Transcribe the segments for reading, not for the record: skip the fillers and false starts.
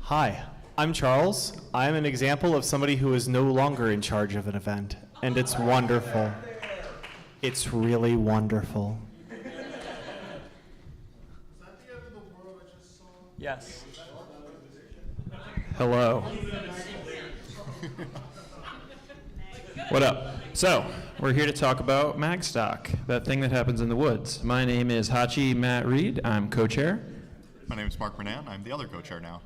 Hi, I'm Charles. I'm an example of somebody who is no longer in charge of an event, and it's wonderful. It's really wonderful. Yes. Hello. What up? So, we're here to talk about MAGStock, that thing that happens in the woods. My name is Hachi Matt Reed. I'm co-chair. My name is Mark Bernan. I'm the other co-chair now.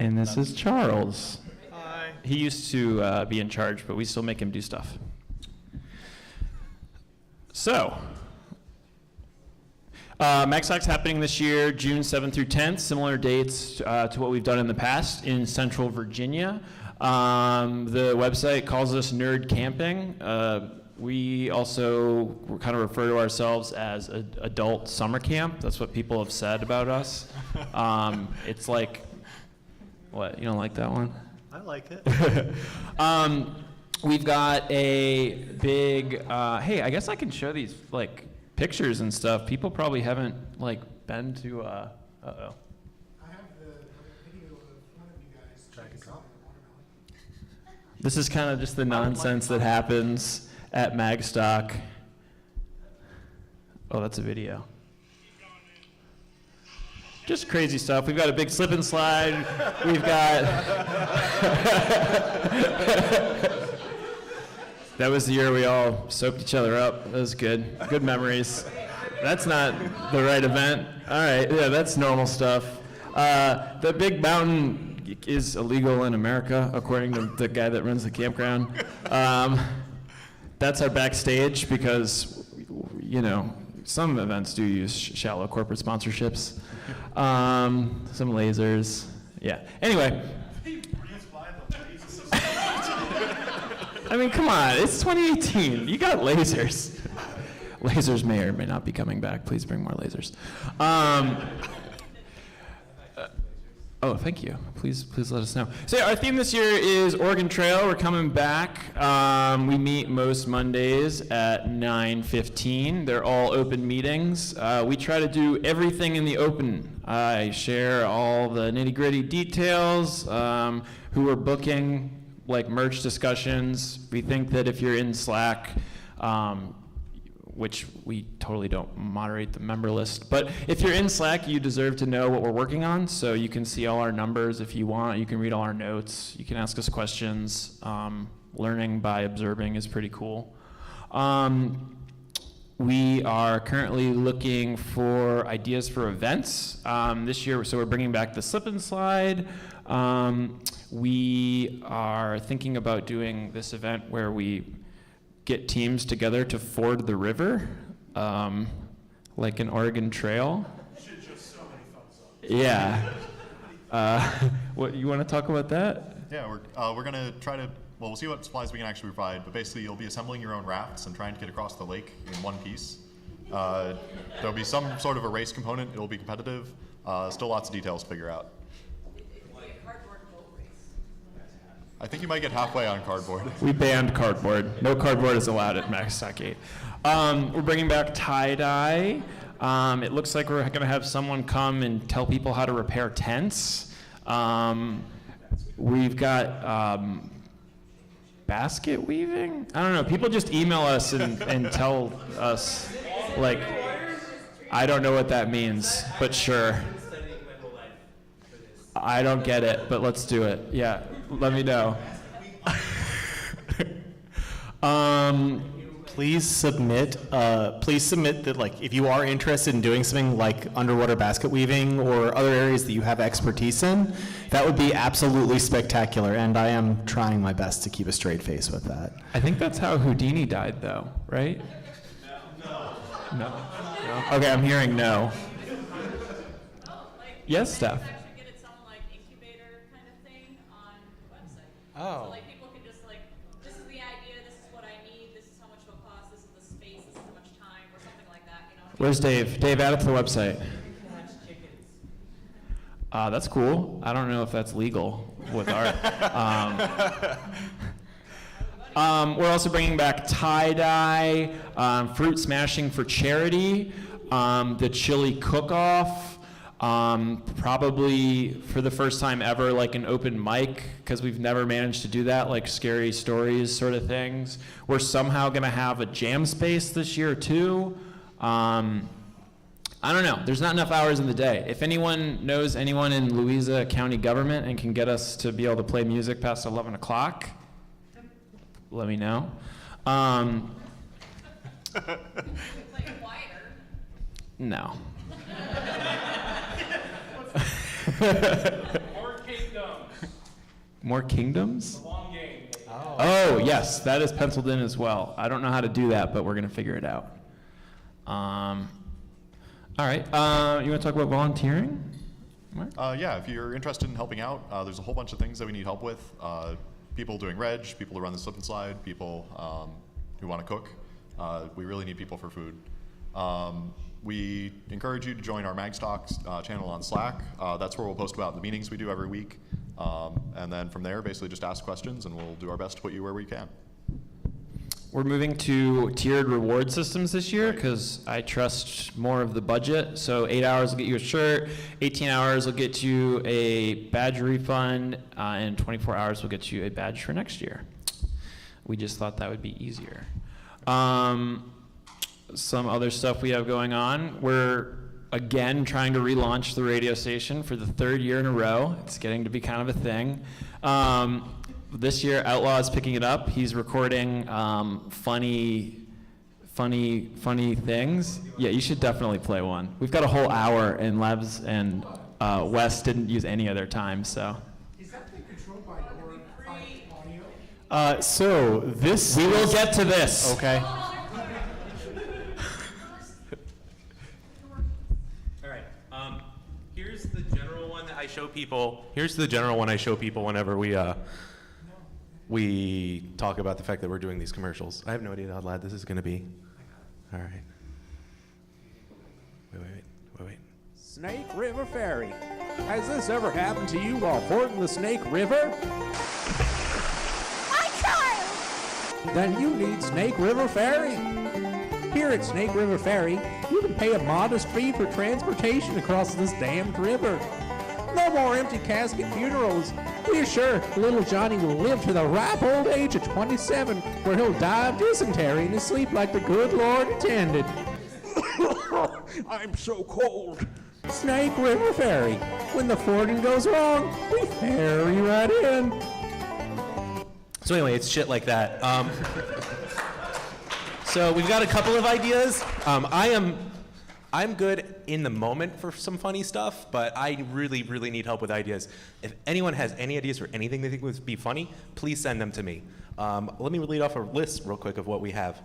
And this is Charles. Hi. He used to be in charge, but we still make him do stuff. So, MAGStock's happening this year, June 7th through 10th, similar dates to what we've done in the past in Central Virginia. The website calls us Nerd Camping. We also kind of refer to ourselves as adult summer camp. That's what people have said about us. It's like, what, you don't like that one? I like it. We've got a big, hey, I guess I can show these like pictures and stuff. People probably haven't like been to, uh-oh. I have the video of one of you guys. Drag and drop. This is kind of just the nonsense that happens at MAGStock. Oh, that's a video. Just crazy stuff. We've got a big slip and slide. We've got... That was the year we all soaped each other up. That was good. Good memories. That's not the right event. All right, yeah, that's normal stuff. The big mountain is illegal in America, according to the guy that runs the campground. That's our backstage because, you know, some events do use shallow corporate sponsorships. Some lasers. Yeah. Anyway. I mean, come on. It's 2018. You got lasers. Lasers may or may not be coming back. Please bring more lasers. Oh, thank you. Please let us know. So our theme this year is Oregon Trail. We're coming back. We meet most Mondays at 9:15. They're all open meetings. We try to do everything in the open. I share all the nitty-gritty details, who we're booking, like merch discussions. We think that if you're in Slack, which we totally don't moderate the member list. But if you're in Slack, you deserve to know what we're working on, so you can see all our numbers if you want. You can read all our notes. You can ask us questions. Learning by observing is pretty cool. We are currently looking for ideas for events this year, so we're bringing back the slip and slide. We are thinking about doing this event where we get teams together to ford the river, like an Oregon Trail. Yeah. What you want to talk about that? Yeah, we're gonna try to. Well, we'll see what supplies we can actually provide. But basically, you'll be assembling your own rafts and trying to get across the lake in one piece. There'll be some sort of a race component. It'll be competitive. Still lots of details to figure out. I think you might get halfway on cardboard. We banned cardboard. No cardboard is allowed at MAGStock 8. We're bringing back tie-dye. It looks like we're going to have someone come and tell people how to repair tents. We've got basket weaving? I don't know. People just email us and tell us, like, I don't know what that means, but sure. I don't get it, but let's do it. Yeah, let me know. Please submit that, like, if you are interested in doing something like underwater basket weaving or other areas that you have expertise in, that would be absolutely spectacular, and I am trying my best to keep a straight face with that. I think that's how Houdini died, though, right? No. Okay, I'm hearing no. Yes, Steph? Oh. So like people can just like, this is the idea, this is what I need, this is how much it'll cost, this is the space, this is how much time, or something like that, you know? Where's Dave? Dave, add it to the website. That's cool. I don't know if that's legal with art. We're also bringing back tie-dye, fruit smashing for charity, the chili cook-off, Probably for the first time ever, like an open mic, because we've never managed to do that, like scary stories sort of things. We're somehow going to have a jam space this year too. I don't know. There's not enough hours in the day. If anyone knows anyone in Louisa County government and can get us to be able to play music past 11 o'clock, let me know. Play it quieter. No. More kingdoms. More kingdoms? Long game. Oh, yes, that is penciled in as well. I don't know how to do that, but we're going to figure it out. All right. You want to talk about volunteering? Mark? Yeah, if you're interested in helping out, there's a whole bunch of things that we need help with. People doing reg, people who run the slip and slide, people who want to cook. We really need people for food. We encourage you to join our MAGStock channel on Slack. That's where we'll post about the meetings we do every week. And then from there, basically just ask questions and we'll do our best to put you where we can. We're moving to tiered reward systems this year because I trust more of the budget. So 8 hours will get you a shirt, 18 hours will get you a badge refund, and 24 hours will get you a badge for next year. We just thought that would be easier. Some other stuff we have going on. We're again trying to relaunch the radio station for the 3rd year in a row. It's getting to be kind of a thing. This year, Outlaw is picking it up. He's recording funny things. Yeah, you should definitely play one. We've got a whole hour, and Levs and Wes didn't use any of their time, so. Is that thing controlled by audio? So this. We will get to this. Okay. All right. Here's the general one that I show people. Here's the general one I show people whenever we talk about the fact that we're doing these commercials. I have no idea how loud this is going to be. All right. Wait. Snake River Ferry. Has this ever happened to you while fording the Snake River? My child! Then you need Snake River Ferry. Here at Snake River Ferry, you can pay a modest fee for transportation across this damned river. No more empty casket funerals. Be assured, little Johnny will live to the ripe old age of 27, where he'll die of dysentery in his sleep like the good Lord intended. I'm so cold. Snake River Ferry. When the fording goes wrong, we ferry right in. So anyway, it's shit like that. So we've got a couple of ideas. I'm good in the moment for some funny stuff, but I really, really need help with ideas. If anyone has any ideas for anything they think would be funny, please send them to me. Let me read off a list real quick of what we have.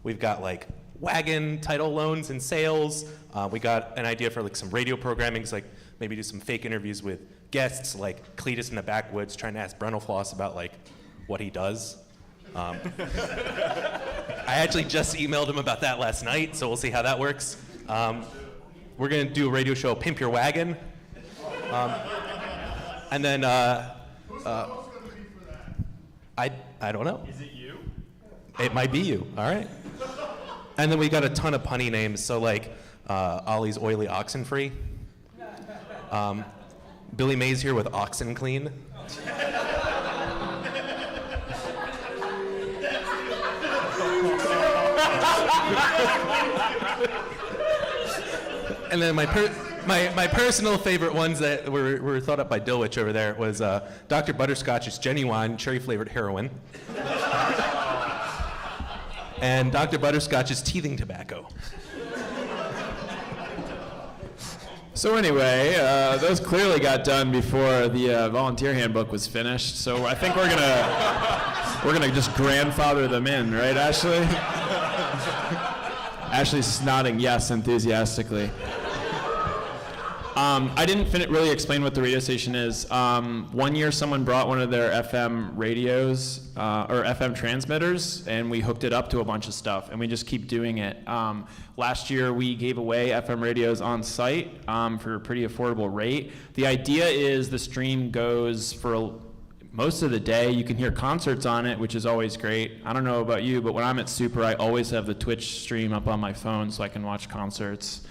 We've got like wagon title loans and sales. We got an idea for like some radio programming, so like maybe do some fake interviews with guests like Cletus in the backwoods trying to ask Brentalfloss about like what he does. I actually just emailed him about that last night, so we'll see how that works. We're going to do a radio show, Pimp Your Wagon. And then, Who's the host going to be for that? I don't know. Is it you? It might be you, all right. And then we got a ton of punny names, so like Ollie's Oily Oxen Free. Billy Mays here with Oxen Clean. And then my personal favorite ones that were thought up by Dilwich over there was Dr. Butterscotch's Genuine cherry-flavored heroin. And Dr. Butterscotch's teething tobacco. So anyway, those clearly got done before the volunteer handbook was finished. So I think we're gonna just grandfather them in, right, Ashley? Ashley's nodding yes enthusiastically. I didn't really explain what the radio station is. One year someone brought one of their FM radios or FM transmitters, and we hooked it up to a bunch of stuff, and we just keep doing it. Last year we gave away FM radios on site for a pretty affordable rate. The idea is the stream goes for most of the day. You can hear concerts on it, which is always great. I don't know about you, but when I'm at Super, I always have the Twitch stream up on my phone so I can watch concerts.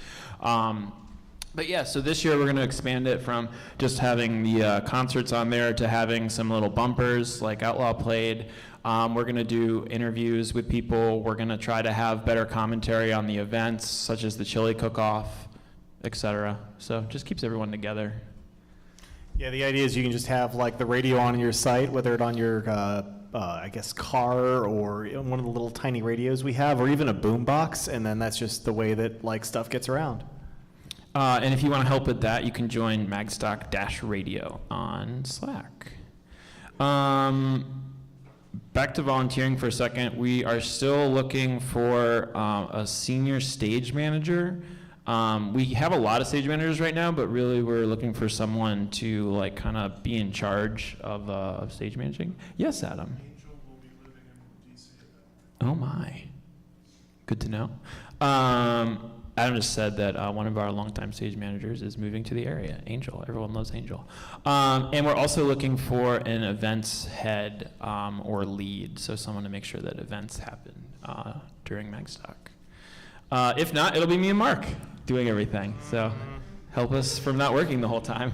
But yeah, so this year we're going to expand it from just having the concerts on there to having some little bumpers like Outlaw played. We're going to do interviews with people. We're going to try to have better commentary on the events, such as the chili cook-off, etc. So just keeps everyone together. Yeah, the idea is you can just have like the radio on your site, whether it's on your, I guess, car or one of the little tiny radios we have, or even a boom box, and then that's just the way that like stuff gets around. And if you want to help with that, you can join MAGStock-radio on Slack. Back to volunteering for a second. We are still looking for a senior stage manager. We have a lot of stage managers right now, but really we're looking for someone to like kind of be in charge of stage managing. Yes, Adam. Angel will be living in DC. Oh my, good to know. Adam just said that one of our longtime stage managers is moving to the area. Angel, everyone loves Angel. And we're also looking for an events head or lead, so someone to make sure that events happen during MAGStock. If not, it'll be me and Mark doing everything. So help us from not working the whole time.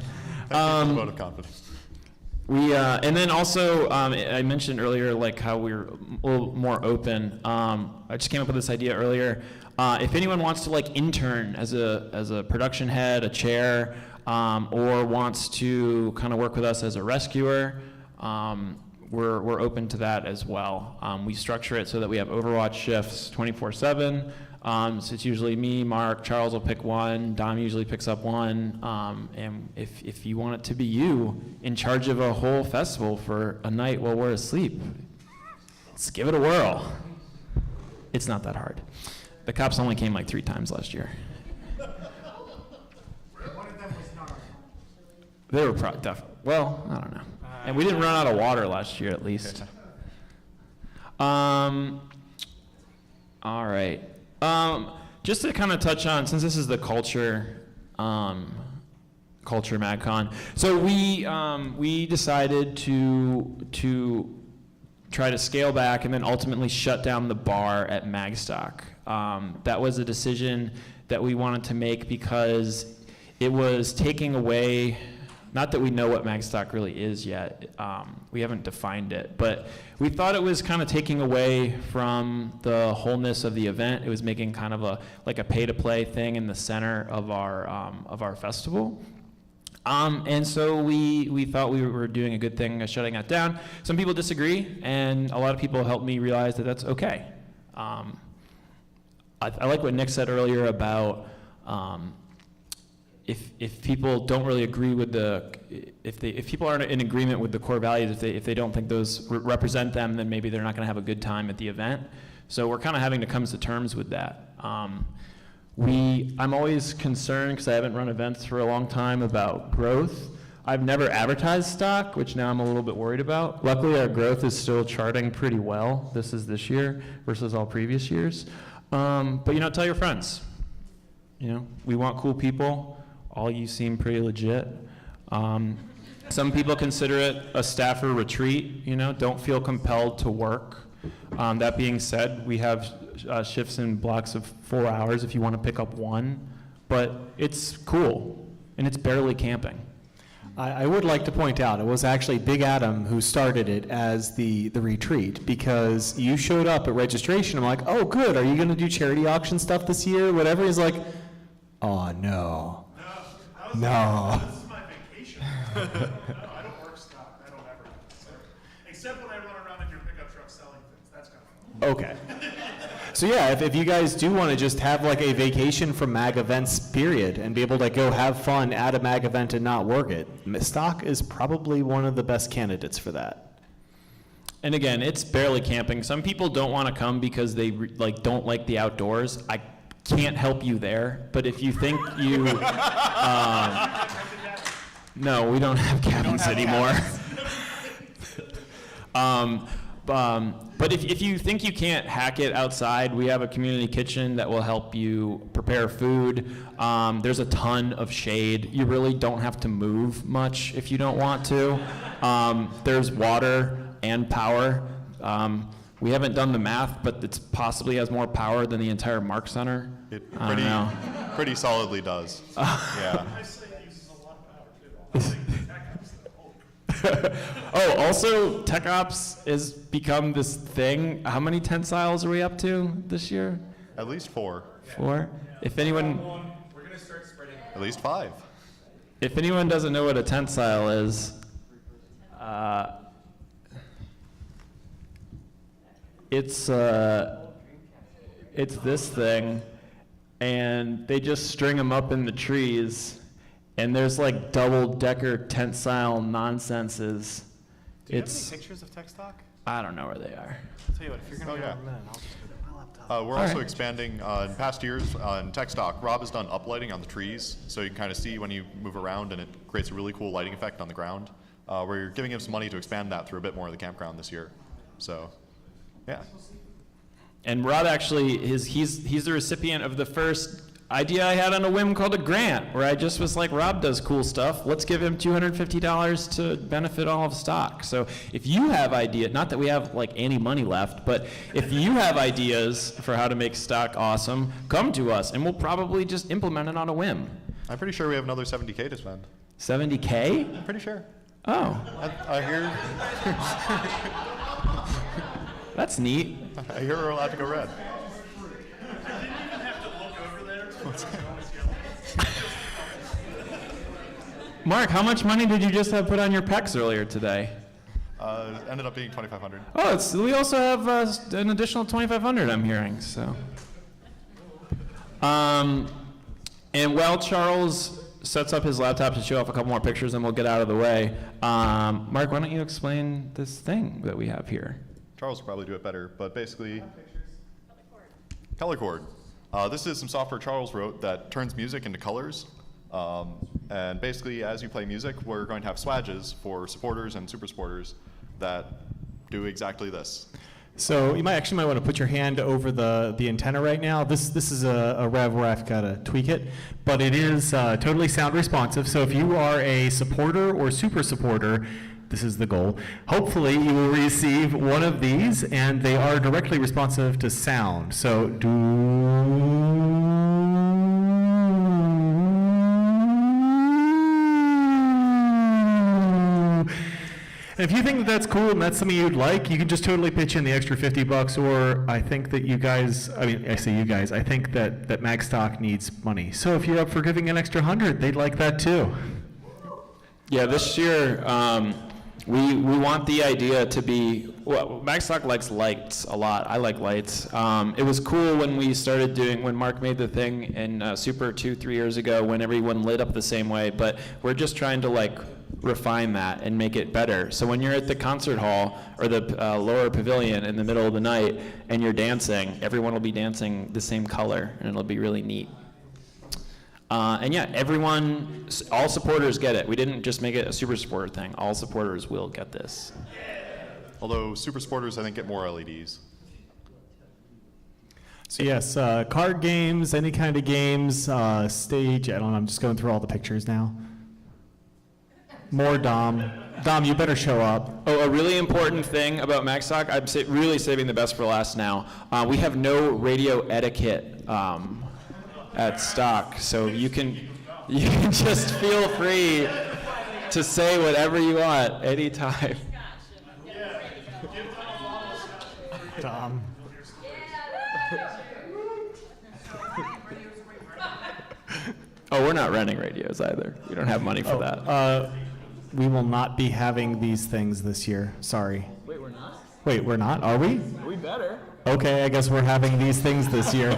Thank you for the vote of confidence. And then also, I mentioned earlier like how we're a little more open. I just came up with this idea earlier. If anyone wants to like intern as a production head, a chair, or wants to kind of work with us as a rescuer, we're open to that as well. We structure it so that we have Overwatch shifts 24/7. So it's usually me, Mark, Charles will pick one, Dom usually picks up one, and if you want it to be you in charge of a whole festival for a night while we're asleep, let's give it a whirl. It's not that hard. The cops only came like 3 times last year. One of them was not. They were definitely, well, I don't know. And we didn't run out of water last year, at least. All right. Just to kind of touch on, since this is the culture MAGcon, so we decided to try to scale back and then ultimately shut down the bar at MAGStock. That was a decision that we wanted to make because it was taking away, not that we know what MAGStock really is yet, we haven't defined it, but we thought it was kind of taking away from the wholeness of the event. It was making kind of a pay-to-play thing in the center of our festival. And so we thought we were doing a good thing shutting that down. Some people disagree, and a lot of people helped me realize that that's okay. I like what Nick said earlier about if people don't really agree with if people aren't in agreement with the core values, if they don't think those represent them, then maybe they're not going to have a good time at the event. So we're kind of having to come to terms with that. I'm always concerned, because I haven't run events for a long time, about growth. I've never advertised stock, which now I'm a little bit worried about. Luckily, our growth is still charting pretty well. This year versus all previous years. But tell your friends. We want cool people. All you seem pretty legit. Some people consider it a staffer retreat. Don't feel compelled to work. That being said, we have shifts in blocks of 4 hours if you want to pick up one, but it's cool, and it's barely camping. I would like to point out, it was actually Big Adam who started it as the retreat, because you showed up at registration. I'm like, oh, good, are you going to do charity auction stuff this year, whatever? He's like, oh, no. No. This is my vacation. No, I don't work stock. I don't ever. Except when I run around in your pickup truck selling things. That's kind of fun. Okay. So yeah, if you guys do want to just have like a vacation from MAG events, period, and be able to go have fun at a MAG event and not work it, stock is probably one of the best candidates for that. And again, it's barely camping. Some people don't want to come because they don't like the outdoors. I can't help you there, but if you think you, no, we don't have cabins anymore. But if you think you can't hack it outside, we have a community kitchen that will help you prepare food. There's a ton of shade. You really don't have to move much if you don't want to. There's water and power. We haven't done the math, but it possibly has more power than the entire Mark Center. I don't know. pretty solidly does. Yeah. I say it uses a lot of power too. I think the tech apps that holy. Oh, also, Tech Ops has become this thing. How many tensiles are we up to this year? At least 4. 4? If anyone, At least 5. if anyone doesn't know what a tensile is, it's this thing, and they just string them up in the trees, and there's like double-decker tensile nonsenses. Do you have It's any pictures of TechStock? I don't know where they are. I'll tell you what, if you're going to Oh, go yeah. in a minute, I'll just go to my laptop. We're also right. expanding in past years in TechStock. Rob has done uplighting on the trees, so you can kind of see when you move around, and it creates a really cool lighting effect on the ground. We're giving him some money to expand that through a bit more of the campground this year. So, yeah. And Rob actually he's the recipient of the first idea I had on a whim called a grant, where I just was like, Rob does cool stuff. Let's give him $250 to benefit all of stock. So if you have ideas, not that we have like any money left, but if you have ideas for how to make stock awesome, come to us and we'll probably just implement it on a whim. I'm pretty sure we have another 70K to spend. 70K? I'm pretty sure. Oh, I hear that's neat. we're allowed to go red. Mark, how much money did you just have put on your pecs earlier today? Ended up being 2,500. Oh, we also have an additional 2,500. I'm hearing. So, and while Charles sets up his laptop to show off a couple more pictures, and we'll get out of the way. Mark, why don't you explain this thing that we have here? Charles will probably do it better, but basically, color chord. This is some software Charles wrote that turns music into colors. And basically, as you play music, we're going to have swatches for supporters and super supporters that do exactly this. So you might want to put your hand over the antenna right now. This is a rev where I've got to tweak it, but it is totally sound responsive. So if you are a supporter or super supporter, this is the goal. Hopefully you will receive one of these, and they are directly responsive to sound. So And if you think that that's cool and that's something you'd like, you can just totally pitch in the extra $50, or I think that you guys, I say you guys, I think that MAGStock needs money. So if you're up for giving an extra 100, they'd like that too. Yeah, this year we want the idea to be, well, MAGStock likes lights a lot. I like lights. It was cool when we started when Mark made the thing in Super 2-3 years ago, when everyone lit up the same way, but we're just trying to refine that and make it better. So when you're at the concert hall or the lower pavilion in the middle of the night and you're dancing, everyone will be dancing the same color, and it'll be really neat. And yeah, all supporters get it. We didn't just make it a super supporter thing. All supporters will get this. Although super supporters, I think, get more LEDs. So yes, card games, any kind of games, stage, I don't know, I'm just going through all the pictures now. More Dom. Dom, you better show up. Oh, a really important thing about MAGStock, I'm really saving the best for last now. We have no radio etiquette at stock, so you can just feel free to say whatever you want anytime. Dom. Oh, we're not renting radios either. We don't have money for that. We will not be having these things this year. Sorry. Wait, we're not? Wait, we're not? Are we? We better. Okay, I guess we're having these things this year. I'll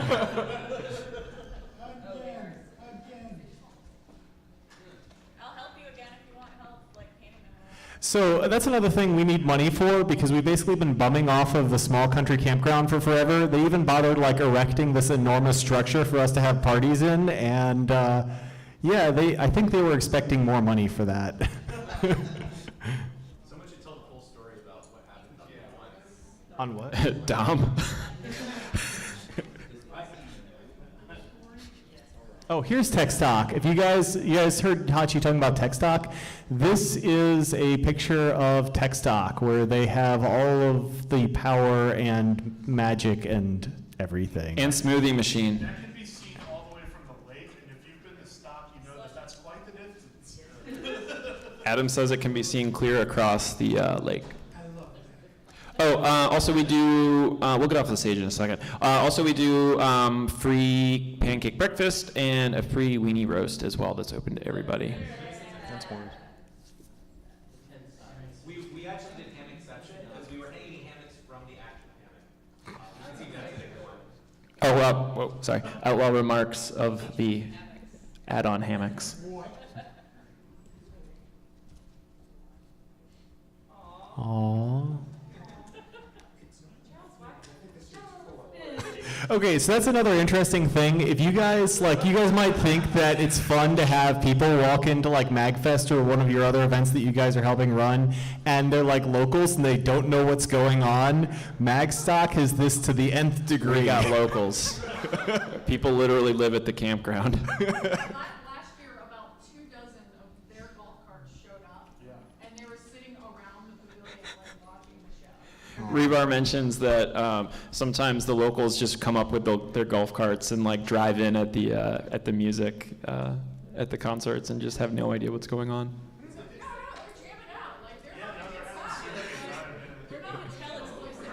help you again if you want help, painting them. So that's another thing we need money for, because we've basically been bumming off of the small country campground for forever. They even bothered erecting this enormous structure for us to have parties in, and yeah, I think they were expecting more money for that. Someone should tell the full story about what happened On what? Dom. Oh, here's TechStock. If you guys heard Hachi talking about TechStock, this is a picture of TechStock where they have all of the power and magic and everything. And smoothie machine. That can be seen all the way from the lake Adam says it can be seen clear across the lake. Oh, also we do, we'll get off the stage in a second. Also we do free pancake breakfast and a free weenie roast as well that's open to everybody. That's more. We actually did hammock session because we were hanging hammocks from the actual hammock. Oh, well, whoa, sorry. Outlaw remarks of the add-on hammocks. Aww. Okay, so that's another interesting thing. If you guys, you guys might think that it's fun to have people walk into MAGFest or one of your other events that you guys are helping run, and they're locals and they don't know what's going on. MAGStock is this to the nth degree. We got locals. People literally live at the campground. Last year, about 24 of their golf carts showed up, and they were sitting around the pavilion, watching the show. Rebar mentions that sometimes the locals just come up with their golf carts and drive in at the music at the concerts and just have no idea what's going on. They're jamming out. They're not exclusive.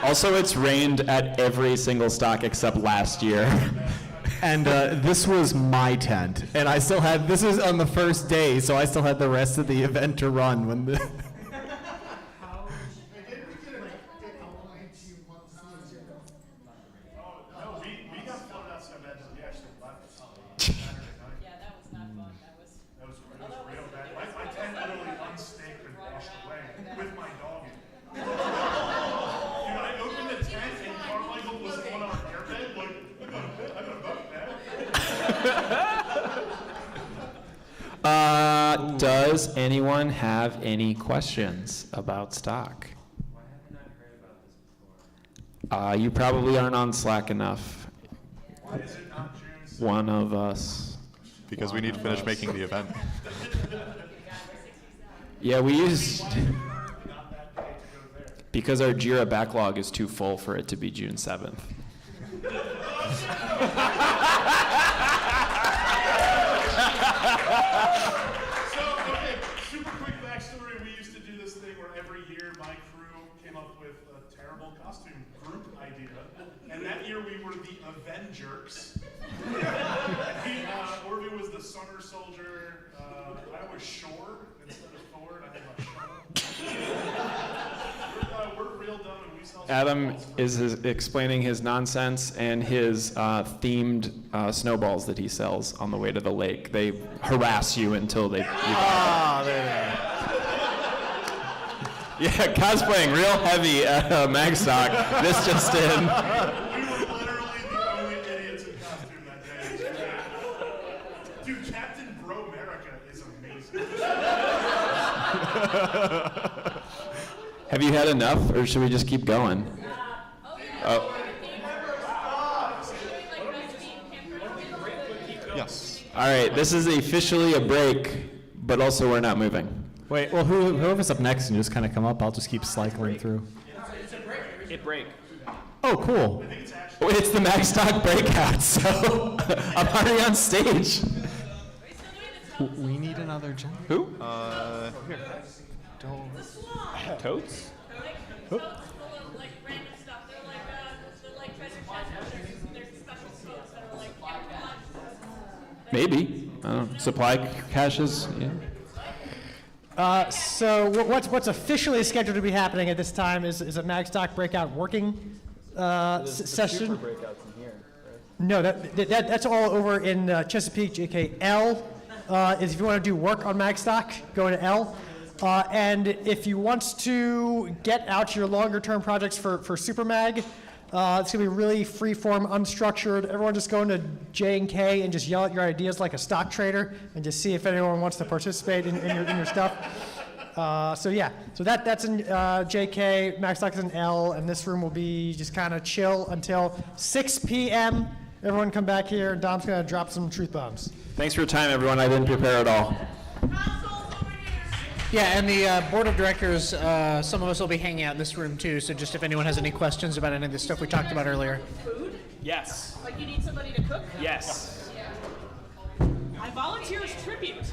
Also, it's rained at every single stock except last year. And this was my tent, and I still had, this was on the first day, so I still had the rest of the event to run when the... Does anyone have any questions about stock? Why haven't I heard about this before? You probably aren't on Slack enough. Why is it not June 7th? One of us. Because we need to finish making the event. Yeah, we used... Not that day to go there. Because our JIRA backlog is too full for it to be June 7th. So, okay, super quick backstory. We used to do this thing where every year my crew came up with a terrible costume group idea. And that year we were the Avengers. Orby was the Summer Soldier. I was Shore instead of Thor. I think I was We're real dumb and we sell Adam snowballs. is explaining his nonsense and his themed snowballs that he sells on the way to the lake. They harass you until they... Yeah, cosplaying real heavy at MAGStock. This just in. We were literally the only idiots in costume that day. It was great. Dude, Captain Bro-America is amazing. Have you had enough, or should we just keep going? Oh. Yes. All right, this is officially a break, but also we're not moving. Wait, well, whoever's up next and just kind of come up, I'll just keep cycling through. Hit break. Oh, cool. Oh, it's the MAGStock breakout, so I'm already on stage. We need another jump. Who? Here. Totes? Full of random stuff. They're like treasure chests. There's special codes that are Maybe. I don't know. Supply caches? Yeah. So what's officially scheduled to be happening at this time is a MAGStock breakout working session. No, that's all over in Chesapeake, JKL. Is if you want to do work on MAGStock, go to L. And if you want to get out your longer term projects for SuperMag, it's going to be really free form, unstructured. Everyone just go into J and K and just yell at your ideas like a stock trader and just see if anyone wants to participate in your stuff. So that's in JK, MAGStock is in L, and this room will be just kind of chill until 6 p.m. Everyone come back here, and Dom's going to drop some truth bombs. Thanks for your time, everyone. I didn't prepare at all. Yeah, and the board of directors, some of us will be hanging out in this room too, so just if anyone has any questions about any of the stuff we talked about earlier. Food? Yes. Like you need somebody to cook? Yes. I volunteer as tribute.